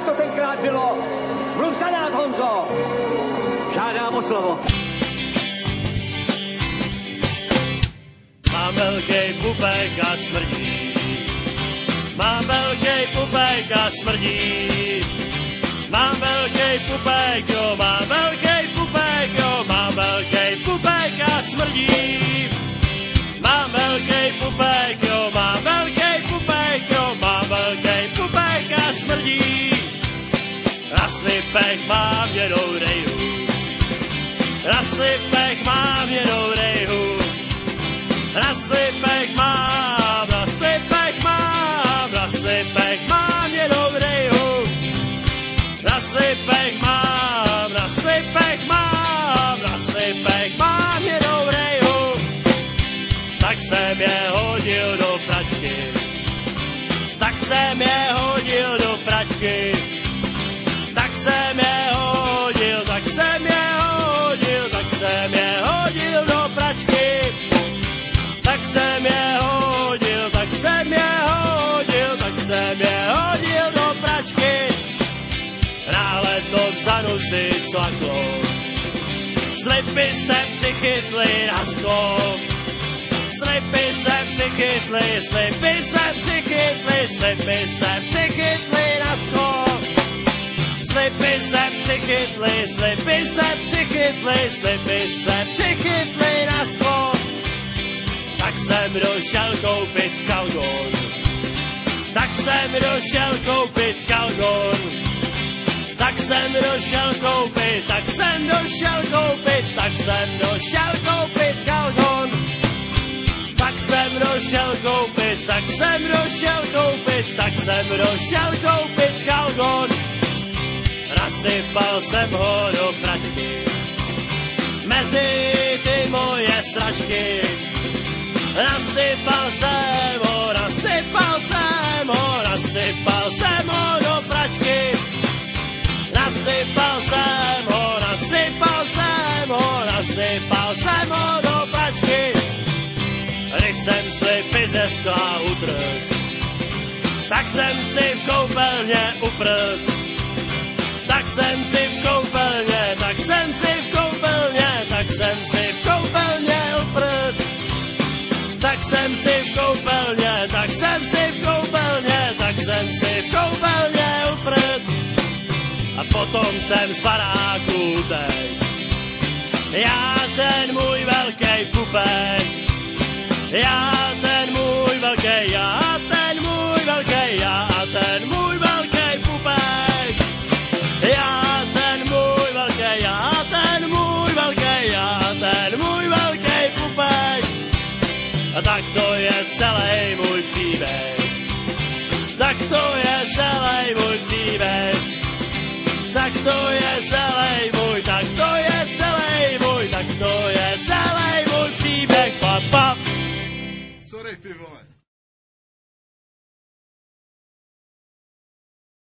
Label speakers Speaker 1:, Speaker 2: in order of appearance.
Speaker 1: jak to tenkrát bylo. Mluv za nás, Honzo. Žádám o slovo.
Speaker 2: Mám velký pupek a smrdí. Mám velký pupek a smrdí. Mám velký pupek, jo, mám velký pupek, jo, mám velký pupek a smrdí. Mám velký pupek, jo, mám velký pupek, jo, mám velký pupek a smrdí. Na slipech mám jednou rejhu. Na slipech mám jednou rejhu. Na slipech mám, na slipech mám, na slipech mám jednou rejhu. Na slipech mám, na slipech mám, na slipech mám jednou rejhu. Tak jsem je hodil do pračky. Tak jsem je hodil do pračky. Tak jsem je hodil, tak jsem je hodil, tak jsem je hodil do pračky. Tak jsem je hodil, tak jsem je hodil, tak jsem je hodil do pračky. Náhle to vzadu si cvaklo. Slipy se přichytly na sklo. Slipy se přichytly, slipy se přichytly, slipy se přichytly na sklo. Slipy se přichytly, slipy se přichytly, slipy se přichytly na sklo. Tak jsem došel koupit kalgon. Tak jsem došel koupit kalgon. Tak jsem došel koupit, tak jsem došel koupit, tak jsem došel koupit kalgon. Tak jsem došel koupit, tak jsem došel koupit, tak jsem došel koupit kalgon. Nasypal jsem ho do pračky. Mezi ty moje sračky. Nasypal jsem ho, nasypal jsem ho, nasypal jsem ho do pračky. Nasypal jsem ho, nasypal jsem ho, nasypal jsem ho do pračky. Když jsem slipy ze skla utrhl, tak jsem si v koupelně uprl. Tak jsem si v koupelně, tak jsem si v koupelně, tak jsem si v koupelně uprl. Tak jsem si v koupelně, tak jsem si v koupelně, tak jsem si v koupelně uprl. A potom jsem z baráku utek. Já ten můj velký pupek. Já ten můj velký, já ten můj velký, já ten můj velký pupek. Já ten můj velký, já ten můj velký, já ten můj velký pupek. A tak to je celý můj příběh. Tak to je celý můj příběh. Tak to je celý můj, tak to je celý můj, tak to je celý můj příběh. Pa, pa.
Speaker 3: Sorry, ty vole.